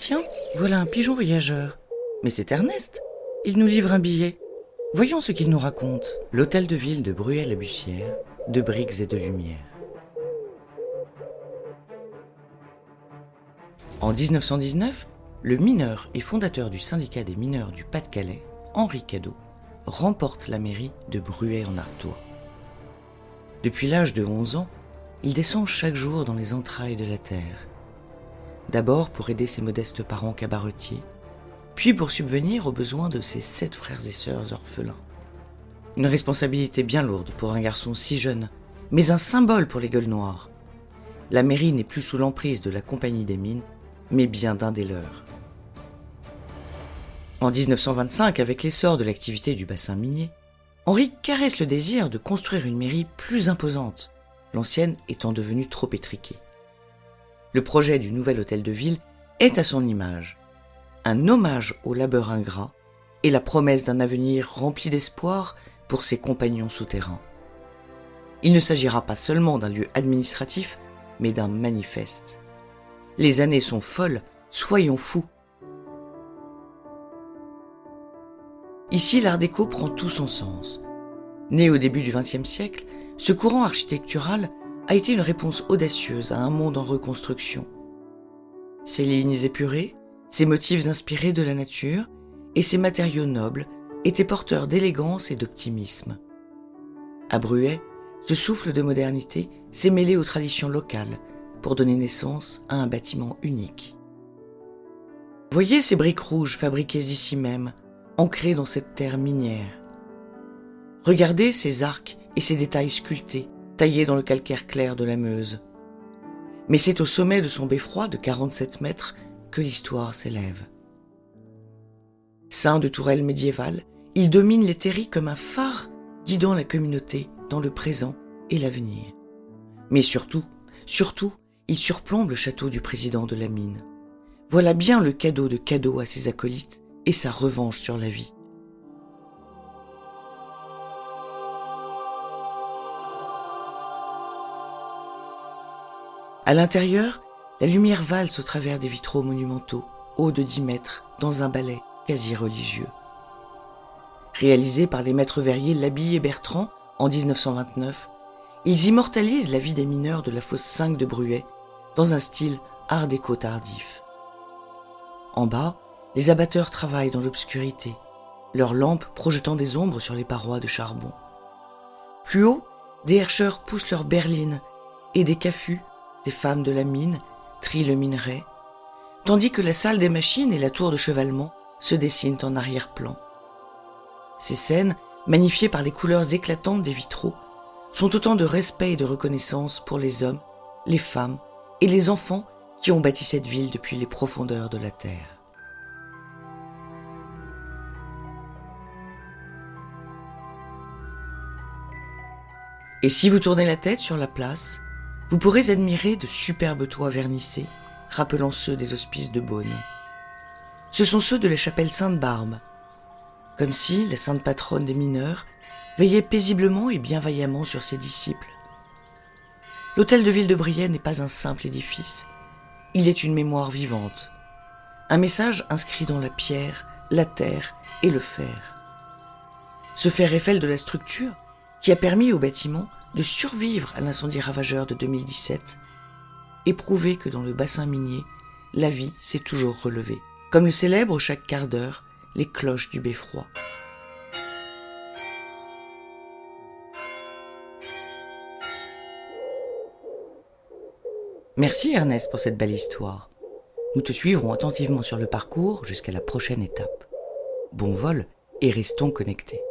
Tiens, voilà un pigeon voyageur. Mais c'est Ernest. Il nous livre un billet. Voyons ce qu'il nous raconte. L'hôtel de ville de Bruyères-la-Bussière, de briques et de lumière. En 1919, le mineur et fondateur du syndicat des mineurs du Pas-de-Calais, Henri Cadot, remporte la mairie de Bruay-en-Artois. Depuis l'âge de 11 ans, il descend chaque jour dans les entrailles de la terre. D'abord pour aider ses modestes parents cabaretiers, puis pour subvenir aux besoins de ses 7 frères et sœurs orphelins. Une responsabilité bien lourde pour un garçon si jeune, mais un symbole pour les gueules noires. La mairie n'est plus sous l'emprise de la Compagnie des Mines, mais bien d'un des leurs. En 1925, avec l'essor de l'activité du bassin minier, Henri caresse le désir de construire une mairie plus imposante, l'ancienne étant devenue trop étriquée. Le projet du nouvel hôtel de ville est à son image, un hommage au labeur ingrat et la promesse d'un avenir rempli d'espoir pour ses compagnons souterrains. Il ne s'agira pas seulement d'un lieu administratif, mais d'un manifeste. Les années sont folles, soyons fous. Ici, l'art déco prend tout son sens. Né au début du XXe siècle, ce courant architectural a été une réponse audacieuse à un monde en reconstruction. Ses lignes épurées, ses motifs inspirés de la nature et ses matériaux nobles étaient porteurs d'élégance et d'optimisme. À Bruay, ce souffle de modernité s'est mêlé aux traditions locales pour donner naissance à un bâtiment unique. Voyez ces briques rouges fabriquées ici même, ancrées dans cette terre minière. Regardez ces arcs et ces détails sculptés, taillés dans le calcaire clair de la Meuse. Mais c'est au sommet de son beffroi de 47 mètres que l'histoire s'élève. Ceint de tourelles médiévales, il domine les terris comme un phare guidant la communauté dans le présent et l'avenir. Mais surtout, il surplombe le château du président de la mine. Voilà bien le cadeau de Cadot à ses acolytes et sa revanche sur la vie. À l'intérieur, la lumière valse au travers des vitraux monumentaux, hauts de 10 mètres, dans un ballet quasi religieux. Réalisé par les maîtres verriers Labille et Bertrand en 1929, ils immortalisent la vie des mineurs de la fosse 5 de Bruay dans un style art déco tardif. En bas, les abatteurs travaillent dans l'obscurité, leurs lampes projetant des ombres sur les parois de charbon. Plus haut, des herscheurs poussent leurs berlines et des caffus, ces femmes de la mine, trient le minerai, tandis que la salle des machines et la tour de chevalement se dessinent en arrière-plan. Ces scènes, magnifiées par les couleurs éclatantes des vitraux, sont autant de respect et de reconnaissance pour les hommes, les femmes et les enfants qui ont bâti cette ville depuis les profondeurs de la terre. Et si vous tournez la tête sur la place, vous pourrez admirer de superbes toits vernissés, rappelant ceux des hospices de Beaune. Ce sont ceux de la chapelle Sainte-Barbe, comme si la sainte patronne des mineurs veillait paisiblement et bien vaillamment sur ses disciples. L'hôtel de ville de Briey n'est pas un simple édifice, il est une mémoire vivante, un message inscrit dans la pierre, la terre et le fer. Ce fer Eiffel de la structure qui a permis au bâtiment de survivre à l'incendie ravageur de 2017 et prouver que dans le bassin minier, la vie s'est toujours relevée, comme le célèbrent chaque quart d'heure les cloches du beffroi. Merci Ernest pour cette belle histoire. Nous te suivrons attentivement sur le parcours jusqu'à la prochaine étape. Bon vol et restons connectés.